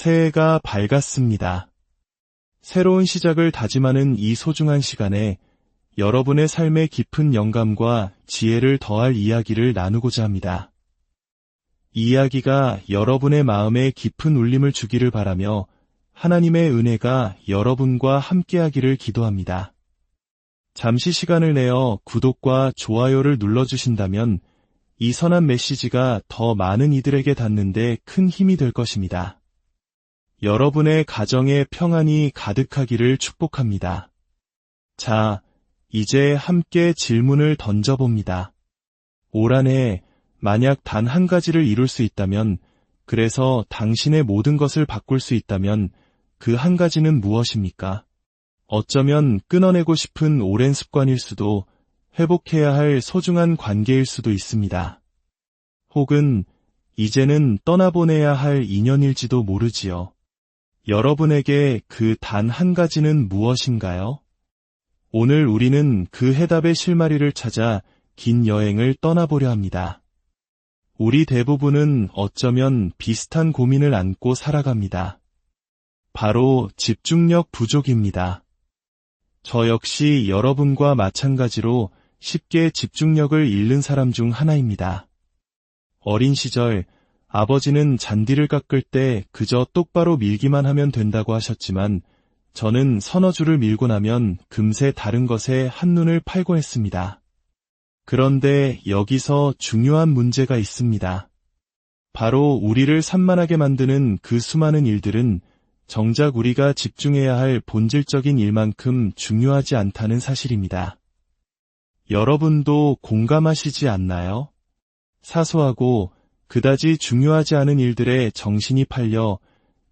새해가 밝았습니다. 새로운 시작을 다짐하는 이 소중한 시간에 여러분의 삶에 깊은 영감과 지혜를 더할 이야기를 나누고자 합니다. 이 이야기가 여러분의 마음에 깊은 울림을 주기를 바라며 하나님의 은혜가 여러분과 함께하기를 기도합니다. 잠시 시간을 내어 구독과 좋아요를 눌러주신다면 이 선한 메시지가 더 많은 이들에게 닿는 데 큰 힘이 될 것입니다. 여러분의 가정에 평안이 가득하기를 축복합니다. 자, 이제 함께 질문을 던져봅니다. 올 한 해 만약 단 한 가지를 이룰 수 있다면, 그래서 당신의 모든 것을 바꿀 수 있다면 그 한 가지는 무엇입니까? 어쩌면 끊어내고 싶은 오랜 습관일 수도, 회복해야 할 소중한 관계일 수도 있습니다. 혹은 이제는 떠나보내야 할 인연일지도 모르지요. 여러분에게 그 단 한 가지는 무엇인가요? 오늘 우리는 그 해답의 실마리를 찾아 긴 여행을 떠나보려 합니다. 우리 대부분은 어쩌면 비슷한 고민을 안고 살아갑니다. 바로 집중력 부족입니다. 저 역시 여러분과 마찬가지로 쉽게 집중력을 잃는 사람 중 하나입니다. 어린 시절 아버지는 잔디를 깎을 때 그저 똑바로 밀기만 하면 된다고 하셨지만 저는 서너 줄을 밀고 나면 금세 다른 것에 한눈을 팔곤 했습니다. 그런데 여기서 중요한 문제가 있습니다. 바로 우리를 산만하게 만드는 그 수많은 일들은 정작 우리가 집중해야 할 본질적인 일만큼 중요하지 않다는 사실입니다. 여러분도 공감하시지 않나요? 사소하고 그다지 중요하지 않은 일들에 정신이 팔려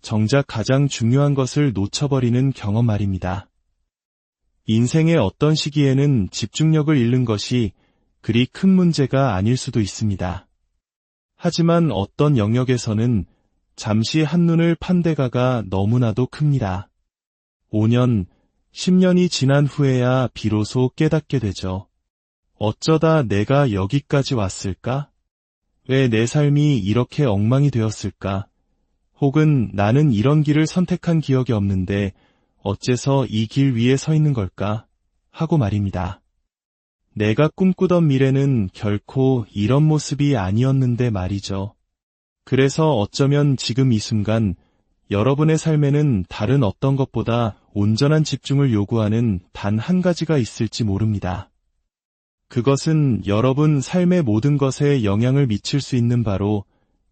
정작 가장 중요한 것을 놓쳐버리는 경험 말입니다. 인생의 어떤 시기에는 집중력을 잃는 것이 그리 큰 문제가 아닐 수도 있습니다. 하지만 어떤 영역에서는 잠시 한눈을 판 대가가 너무나도 큽니다. 5년, 10년이 지난 후에야 비로소 깨닫게 되죠. 어쩌다 내가 여기까지 왔을까? 왜 내 삶이 이렇게 엉망이 되었을까? 혹은 나는 이런 길을 선택한 기억이 없는데 어째서 이 길 위에 서 있는 걸까? 하고 말입니다. 내가 꿈꾸던 미래는 결코 이런 모습이 아니었는데 말이죠. 그래서 어쩌면 지금 이 순간 여러분의 삶에는 다른 어떤 것보다 온전한 집중을 요구하는 단 한 가지가 있을지 모릅니다. 그것은 여러분 삶의 모든 것에 영향을 미칠 수 있는 바로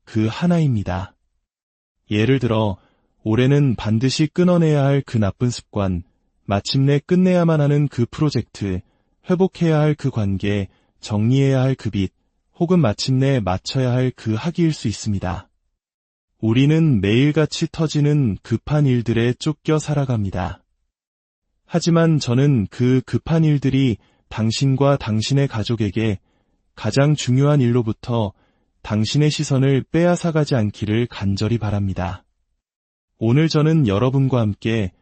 그 하나입니다. 예를 들어 올해는 반드시 끊어내야 할 그 나쁜 습관, 마침내 끝내야만 하는 그 프로젝트, 회복해야 할 그 관계, 정리해야 할 그 빚, 혹은 마침내 마쳐야 할 그 학위일 수 있습니다. 우리는 매일같이 터지는 급한 일들에 쫓겨 살아갑니다. 하지만 저는 그 급한 일들이 당신과 당신의 가족에게 가장 중요한 일로부터 당신의 시선을 빼앗아가지 않기를 간절히 바랍니다. 오늘 저는 여러분과 함께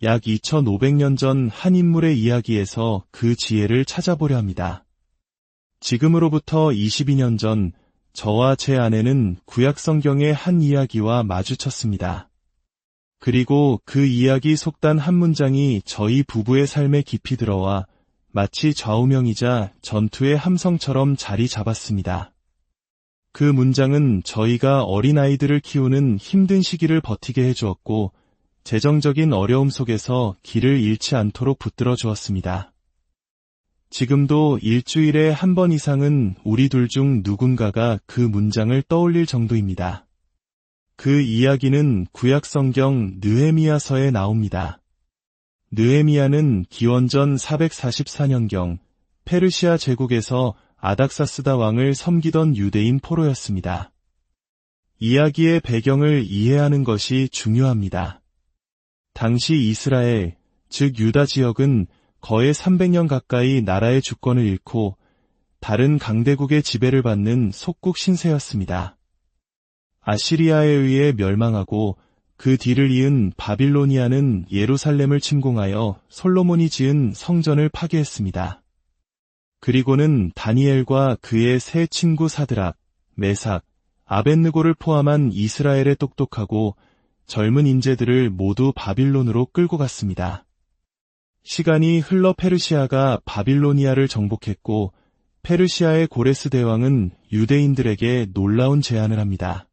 약 2500년 전 한 인물의 이야기에서 그 지혜를 찾아보려 합니다. 지금으로부터 22년 전 저와 제 아내는 구약 성경의 한 이야기와 마주쳤습니다. 그리고 그 이야기 속단 한 문장이 저희 부부의 삶에 깊이 들어와 마치 좌우명이자 전투의 함성처럼 자리 잡았습니다. 그 문장은 저희가 어린아이들을 키우는 힘든 시기를 버티게 해주었고 재정적인 어려움 속에서 길을 잃지 않도록 붙들어 주었습니다. 지금도 일주일에 한 번 이상은 우리 둘 중 누군가가 그 문장을 떠올릴 정도입니다. 그 이야기는 구약 성경 느헤미야서에 나옵니다. 느헤미야는 기원전 444년경 페르시아 제국에서 아닥사스다 왕을 섬기던 유대인 포로였습니다. 이야기의 배경을 이해하는 것이 중요합니다. 당시 이스라엘, 즉 유다 지역은 거의 300년 가까이 나라의 주권을 잃고 다른 강대국의 지배를 받는 속국 신세였습니다. 아시리아에 의해 멸망하고 그 뒤를 이은 바빌로니아는 예루살렘을 침공하여 솔로몬이 지은 성전을 파괴했습니다. 그리고는 다니엘과 그의 세 친구 사드락, 메삭, 아벳느고를 포함한 이스라엘의 똑똑하고 젊은 인재들을 모두 바빌론으로 끌고 갔습니다. 시간이 흘러 페르시아가 바빌로니아를 정복했고 페르시아의 고레스 대왕은 유대인들에게 놀라운 제안을 합니다.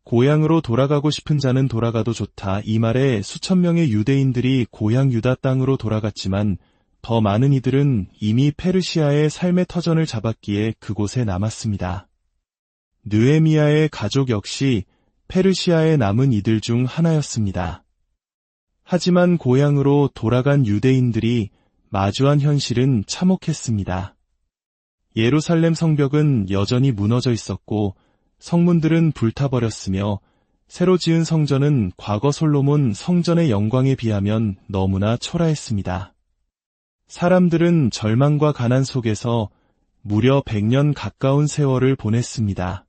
고향으로 돌아가고 싶은 자는 돌아가도 좋다. 이 말에 수천 명의 유대인들이 고향 유다 땅으로 돌아갔지만 더 많은 이들은 이미 페르시아의 삶의 터전을 잡았기에 그곳에 남았습니다. 느헤미야의 가족 역시 페르시아에 남은 이들 중 하나였습니다. 하지만 고향으로 돌아간 유대인들이 마주한 현실은 참혹했습니다. 예루살렘 성벽은 여전히 무너져 있었고 성문들은 불타버렸으며 새로 지은 성전은 과거 솔로몬 성전의 영광에 비하면 너무나 초라했습니다. 사람들은 절망과 가난 속에서 무려 100년 가까운 세월을 보냈습니다.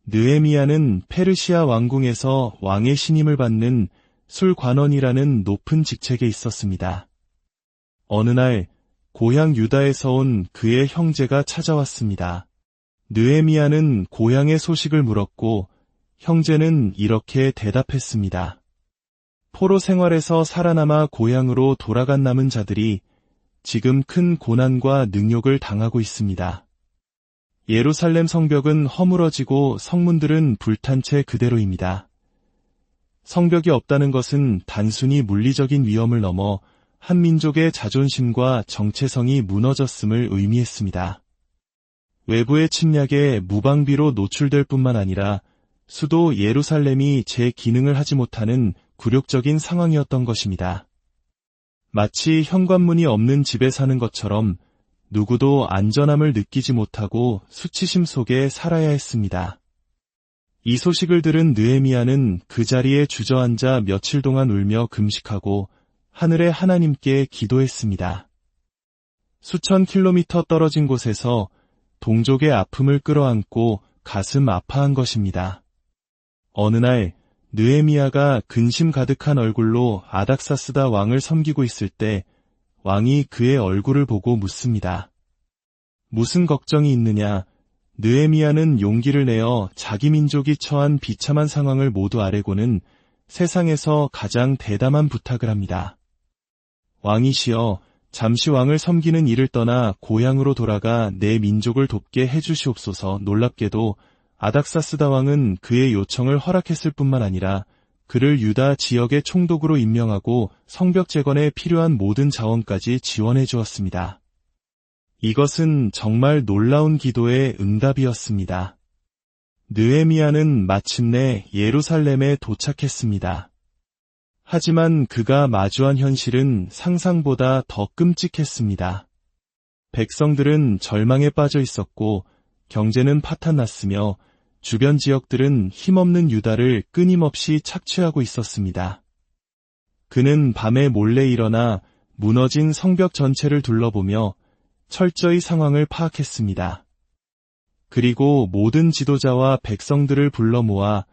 느헤미야는 페르시아 왕궁에서 왕의 신임을 받는 술관원이라는 높은 직책에 있었습니다. 어느 날 고향 유다에서 온 그의 형제가 찾아왔습니다. 느헤미야는 고향의 소식을 물었고 형제는 이렇게 대답했습니다. 포로 생활에서 살아남아 고향으로 돌아간 남은 자들이 지금 큰 고난과 능욕을 당하고 있습니다. 예루살렘 성벽은 허물어지고 성문들은 불탄 채 그대로입니다. 성벽이 없다는 것은 단순히 물리적인 위험을 넘어 한 민족의 자존심과 정체성이 무너졌음을 의미했습니다. 외부의 침략에 무방비로 노출될 뿐만 아니라 수도 예루살렘이 제 기능을 하지 못하는 굴욕적인 상황이었던 것입니다. 마치 현관문이 없는 집에 사는 것처럼 누구도 안전함을 느끼지 못하고 수치심 속에 살아야 했습니다. 이 소식을 들은 느헤미야는 그 자리에 주저앉아 며칠 동안 울며 금식하고 하늘의 하나님께 기도했습니다. 수천 킬로미터 떨어진 곳에서 동족의 아픔을 끌어안고 가슴 아파한 것입니다. 어느 날 느헤미야가 근심 가득한 얼굴로 아닥사스다 왕을 섬기고 있을 때 왕이 그의 얼굴을 보고 묻습니다. 무슨 걱정이 있느냐? 느헤미야는 용기를 내어 자기 민족이 처한 비참한 상황을 모두 아뢰고는 세상에서 가장 대담한 부탁을 합니다. 왕이시여, 잠시 왕을 섬기는 일을 떠나 고향으로 돌아가 내 민족을 돕게 해주시옵소서. 놀랍게도 아닥사스다 왕은 그의 요청을 허락했을 뿐만 아니라 그를 유다 지역의 총독으로 임명하고 성벽 재건에 필요한 모든 자원까지 지원해 주었습니다. 이것은 정말 놀라운 기도의 응답이었습니다. 느헤미야는 마침내 예루살렘에 도착했습니다. 하지만 그가 마주한 현실은 상상보다 더 끔찍했습니다. 백성들은 절망에 빠져 있었고 경제는 파탄났으며 주변 지역들은 힘없는 유다를 끊임없이 착취하고 있었습니다. 그는 밤에 몰래 일어나 무너진 성벽 전체를 둘러보며 철저히 상황을 파악했습니다. 그리고 모든 지도자와 백성들을 불러 모아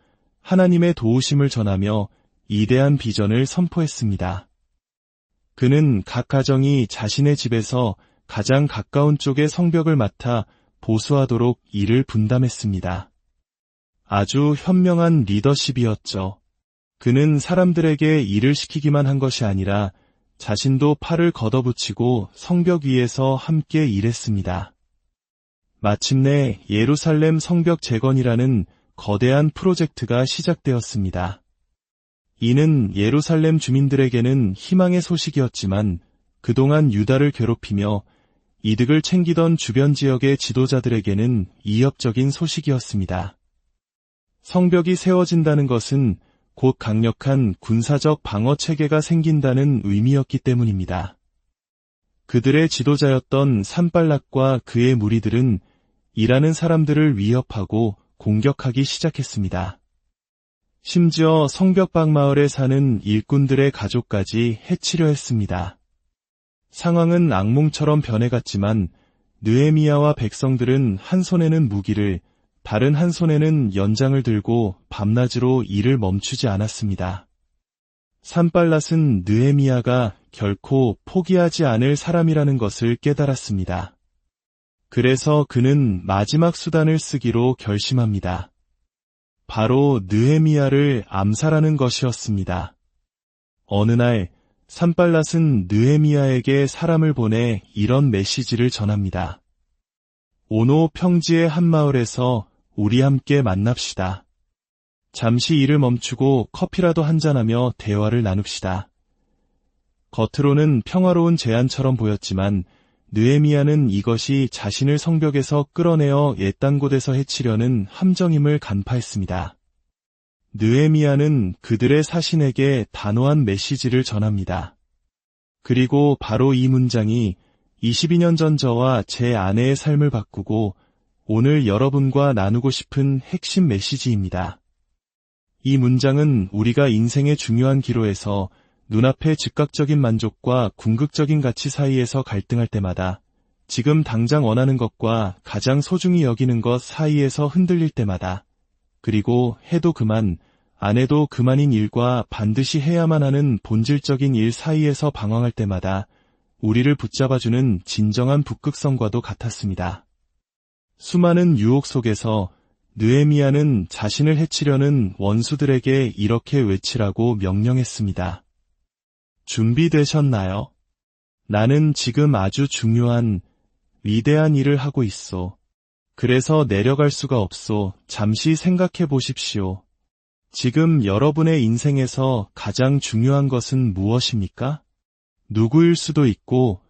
하나님의 도우심을 전하며 이대한 비전을 선포했습니다. 그는 각 가정이 자신의 집에서 가장 가까운 쪽의 성벽을 맡아 보수하도록 일을 분담했습니다. 아주 현명한 리더십이었죠. 그는 사람들에게 일을 시키기만 한 것이 아니라 자신도 팔을 걷어붙이고 성벽 위에서 함께 일했습니다. 마침내 예루살렘 성벽 재건이라는 거대한 프로젝트가 시작되었습니다. 이는 예루살렘 주민들에게는 희망의 소식이었지만 그동안 유다를 괴롭히며 이득을 챙기던 주변 지역의 지도자들에게는 이협적인 소식이었습니다. 성벽이 세워진다는 것은 곧 강력한 군사적 방어 체계가 생긴다는 의미였기 때문입니다. 그들의 지도자였던 산발락과 그의 무리들은 일하는 사람들을 위협하고 공격하기 시작했습니다. 심지어 성벽 밖 마을에 사는 일꾼들의 가족까지 해치려 했습니다. 상황은 악몽처럼 변해갔지만 느헤미야와 백성들은 한 손에는 무기를, 다른 한 손에는 연장을 들고 밤낮으로 일을 멈추지 않았습니다. 산발랏은 느헤미야가 결코 포기하지 않을 사람이라는 것을 깨달았습니다. 그래서 그는 마지막 수단을 쓰기로 결심합니다. 바로 느헤미야를 암살하는 것이었습니다. 어느 날 산발랏은 느헤미야에게 사람을 보내 이런 메시지를 전합니다. 오노 평지의 한 마을에서 우리 함께 만납시다. 잠시 일을 멈추고 커피라도 한잔하며 대화를 나눕시다. 겉으로는 평화로운 제안처럼 보였지만 느헤미야는 이것이 자신을 성벽에서 끌어내어 옛단 곳에서 해치려는 함정임을 간파했습니다. 느헤미야는 그들의 사신에게 단호한 메시지를 전합니다. 그리고 바로 이 문장이 22년 전 저와 제 아내의 삶을 바꾸고 오늘 여러분과 나누고 싶은 핵심 메시지입니다. 이 문장은 우리가 인생의 중요한 기로에서 눈앞의 즉각적인 만족과 궁극적인 가치 사이에서 갈등할 때마다, 지금 당장 원하는 것과 가장 소중히 여기는 것 사이에서 흔들릴 때마다, 그리고 해도 그만, 안 해도 그만인 일과 반드시 해야만 하는 본질적인 일 사이에서 방황할 때마다 우리를 붙잡아주는 진정한 북극성과도 같았습니다. 수많은 유혹 속에서 느헤미야는 자신을 해치려는 원수들에게 이렇게 외치라고 명령했습니다. 준비되셨나요? 나는 지금 아주 중요한, 위대한 일을 하고 있소. 그래서 내려갈 수가 없소. 잠시 생각해 보십시오. 지금 여러분의 인생에서 가장 중요한 것은 무엇입니까? 누구일 수도 있고,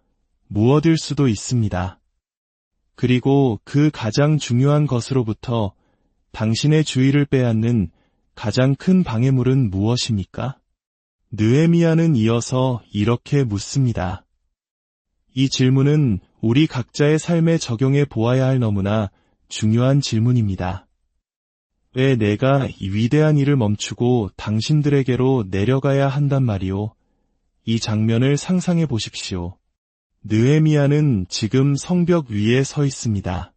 무엇일 수도 있습니다. 그리고 그 가장 중요한 것으로부터 당신의 주의를 빼앗는 가장 큰 방해물은 무엇입니까? 느헤미야는 이어서 이렇게 묻습니다. 이 질문은 우리 각자의 삶에 적용해 보아야 할 너무나 중요한 질문입니다. 왜 내가 이 위대한 일을 멈추고 당신들에게로 내려가야 한단 말이오? 이 장면을 상상해 보십시오. 느헤미야는 지금 성벽 위에 서 있습니다.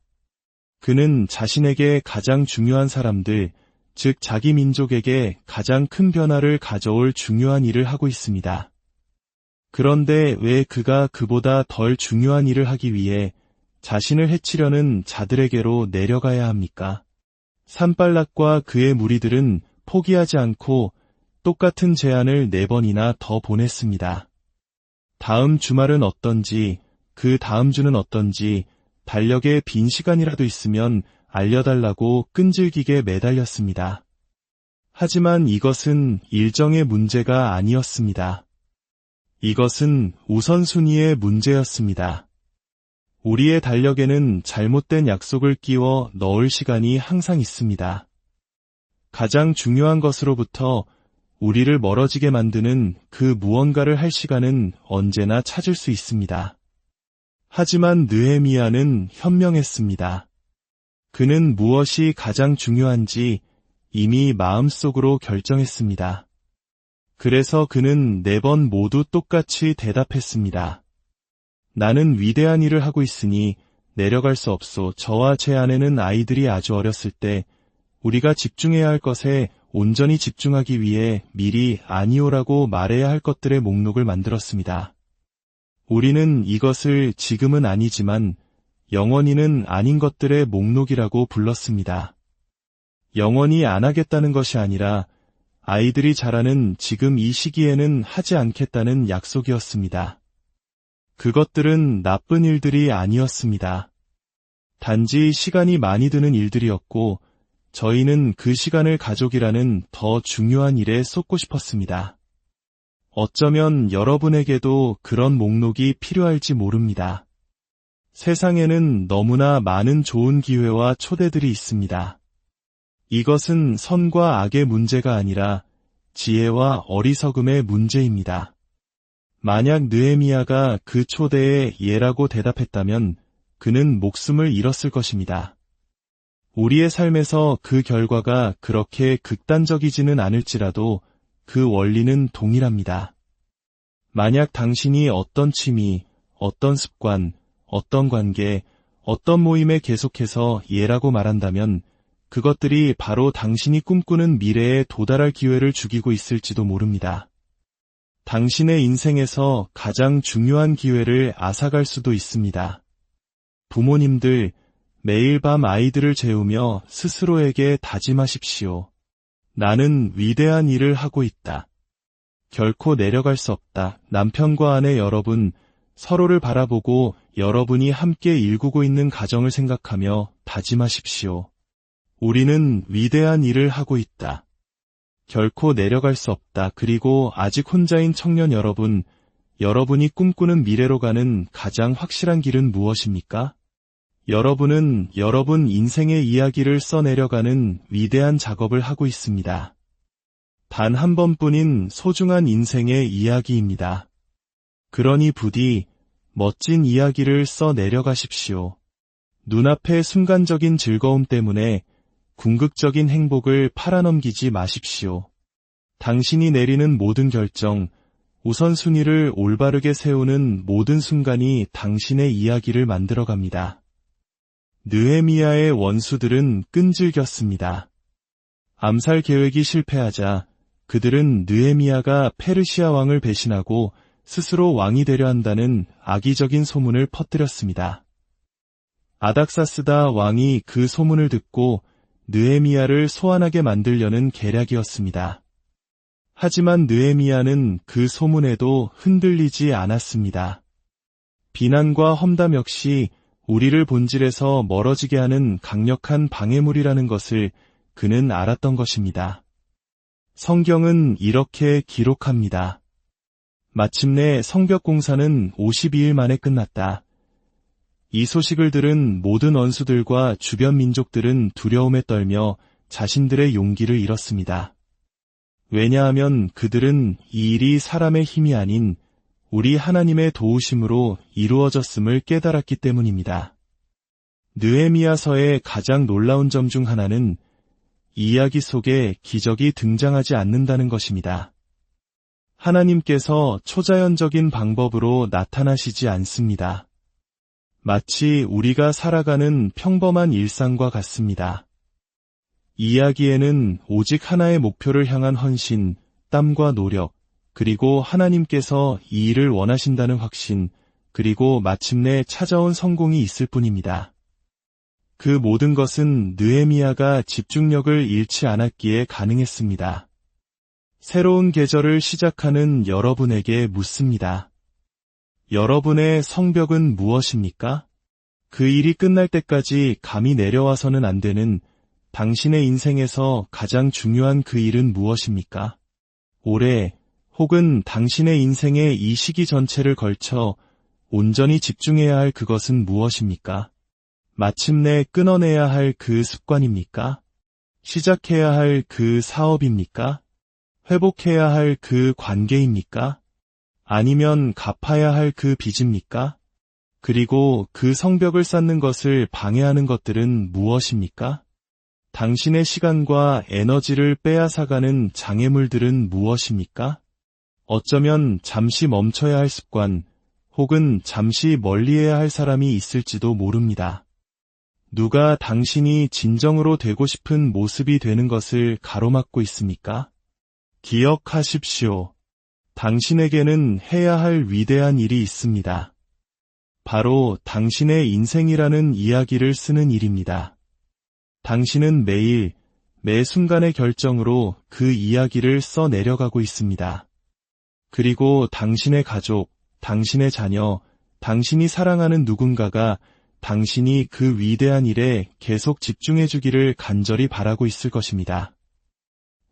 그는 자신에게 가장 중요한 사람들, 즉 자기 민족에게 가장 큰 변화를 가져올 중요한 일을 하고 있습니다. 그런데 왜 그가 그보다 덜 중요한 일을 하기 위해 자신을 해치려는 자들에게로 내려가야 합니까? 산발랏과 그의 무리들은 포기하지 않고 똑같은 제안을 4번이나 더 보냈습니다. 다음 주말은 어떤지, 그 다음 주는 어떤지, 달력에 빈 시간이라도 있으면 알려달라고 끈질기게 매달렸습니다. 하지만 이것은 일정의 문제가 아니었습니다. 이것은 우선순위의 문제였습니다. 우리의 달력에는 잘못된 약속을 끼워 넣을 시간이 항상 있습니다. 가장 중요한 것으로부터 우리를 멀어지게 만드는 그 무언가를 할 시간은 언제나 찾을 수 있습니다. 하지만 느헤미야는 현명했습니다. 그는 무엇이 가장 중요한지 이미 마음속으로 결정했습니다. 그래서 그는 4번 모두 똑같이 대답했습니다. 나는 위대한 일을 하고 있으니 내려갈 수 없소. 저와 제 아내는 아이들이 아주 어렸을 때 우리가 집중해야 할 것에 온전히 집중하기 위해 미리 아니오라고 말해야 할 것들의 목록을 만들었습니다. 우리는 이것을 지금은 아니지만 영원히는 아닌 것들의 목록이라고 불렀습니다. 영원히 안 하겠다는 것이 아니라 아이들이 자라는 지금 이 시기에는 하지 않겠다는 약속이었습니다. 그것들은 나쁜 일들이 아니었습니다. 단지 시간이 많이 드는 일들이었고 저희는 그 시간을 가족이라는 더 중요한 일에 쏟고 싶었습니다. 어쩌면 여러분에게도 그런 목록이 필요할지 모릅니다. 세상에는 너무나 많은 좋은 기회와 초대들이 있습니다. 이것은 선과 악의 문제가 아니라 지혜와 어리석음의 문제입니다. 만약 느헤미야가 그 초대에 예라고 대답했다면 그는 목숨을 잃었을 것입니다. 우리의 삶에서 그 결과가 그렇게 극단적이지는 않을지라도 그 원리는 동일합니다. 만약 당신이 어떤 취미, 어떤 습관, 어떤 관계, 어떤 모임에 계속해서 예라고 말한다면 그것들이 바로 당신이 꿈꾸는 미래에 도달할 기회를 죽이고 있을지도 모릅니다. 당신의 인생에서 가장 중요한 기회를 앗아갈 수도 있습니다. 부모님들, 매일 밤 아이들을 재우며 스스로에게 다짐하십시오. 나는 위대한 일을 하고 있다. 결코 내려갈 수 없다. 남편과 아내 여러분, 서로를 바라보고 여러분이 함께 일구고 있는 가정을 생각하며 다짐하십시오. 우리는 위대한 일을 하고 있다. 결코 내려갈 수 없다. 그리고 아직 혼자인 청년 여러분, 여러분이 꿈꾸는 미래로 가는 가장 확실한 길은 무엇입니까? 여러분은 여러분 인생의 이야기를 써내려가는 위대한 작업을 하고 있습니다. 단 한 번뿐인 소중한 인생의 이야기입니다. 그러니 부디 멋진 이야기를 써내려가십시오. 눈앞의 순간적인 즐거움 때문에 궁극적인 행복을 팔아넘기지 마십시오. 당신이 내리는 모든 결정, 우선순위를 올바르게 세우는 모든 순간이 당신의 이야기를 만들어갑니다. 느헤미야의 원수들은 끈질겼습니다. 암살 계획이 실패하자 그들은 느헤미야가 페르시아 왕을 배신하고 스스로 왕이 되려 한다는 악의적인 소문을 퍼뜨렸습니다. 아닥사스다 왕이 그 소문을 듣고 느헤미야를 소환하게 만들려는 계략이었습니다. 하지만 느헤미야는 그 소문에도 흔들리지 않았습니다. 비난과 험담 역시 우리를 본질에서 멀어지게 하는 강력한 방해물이라는 것을 그는 알았던 것입니다. 성경은 이렇게 기록합니다. 마침내 성벽 공사는 52일 만에 끝났다. 이 소식을 들은 모든 원수들과 주변 민족들은 두려움에 떨며 자신들의 용기를 잃었습니다. 왜냐하면 그들은 이 일이 사람의 힘이 아닌 우리 하나님의 도우심으로 이루어졌음을 깨달았기 때문입니다. 느헤미야서의 가장 놀라운 점 중 하나는 이 이야기 속에 기적이 등장하지 않는다는 것입니다. 하나님께서 초자연적인 방법으로 나타나시지 않습니다. 마치 우리가 살아가는 평범한 일상과 같습니다. 이 이야기에는 오직 하나의 목표를 향한 헌신, 땀과 노력, 그리고 하나님께서 이 일을 원하신다는 확신, 그리고 마침내 찾아온 성공이 있을 뿐입니다. 그 모든 것은 느헤미야가 집중력을 잃지 않았기에 가능했습니다. 새로운 계절을 시작하는 여러분에게 묻습니다. 여러분의 성벽은 무엇입니까? 그 일이 끝날 때까지 감히 내려와서는 안 되는 당신의 인생에서 가장 중요한 그 일은 무엇입니까? 올해 혹은 당신의 인생의 이 시기 전체를 걸쳐 온전히 집중해야 할 그것은 무엇입니까? 마침내 끊어내야 할 그 습관입니까? 시작해야 할 그 사업입니까? 회복해야 할 그 관계입니까? 아니면 갚아야 할 그 빚입니까? 그리고 그 성벽을 쌓는 것을 방해하는 것들은 무엇입니까? 당신의 시간과 에너지를 빼앗아가는 장애물들은 무엇입니까? 어쩌면 잠시 멈춰야 할 습관, 혹은 잠시 멀리해야 할 사람이 있을지도 모릅니다. 누가 당신이 진정으로 되고 싶은 모습이 되는 것을 가로막고 있습니까? 기억하십시오. 당신에게는 해야 할 위대한 일이 있습니다. 바로 당신의 인생이라는 이야기를 쓰는 일입니다. 당신은 매일, 매 순간의 결정으로 그 이야기를 써내려가고 있습니다. 그리고 당신의 가족, 당신의 자녀, 당신이 사랑하는 누군가가 당신이 그 위대한 일에 계속 집중해주기를 간절히 바라고 있을 것입니다.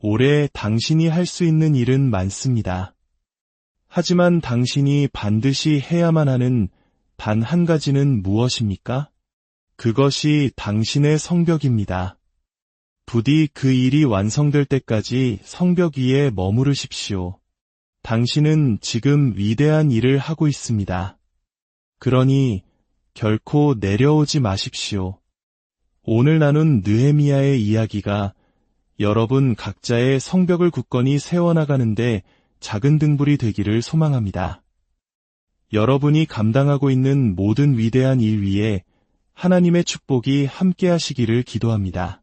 올해 당신이 할 수 있는 일은 많습니다. 하지만 당신이 반드시 해야만 하는 단 한 가지는 무엇입니까? 그것이 당신의 성벽입니다. 부디 그 일이 완성될 때까지 성벽 위에 머무르십시오. 당신은 지금 위대한 일을 하고 있습니다. 그러니 결코 내려오지 마십시오. 오늘 나눈 느헤미야의 이야기가 여러분 각자의 성벽을 굳건히 세워나가는데 작은 등불이 되기를 소망합니다. 여러분이 감당하고 있는 모든 위대한 일 위에 하나님의 축복이 함께하시기를 기도합니다.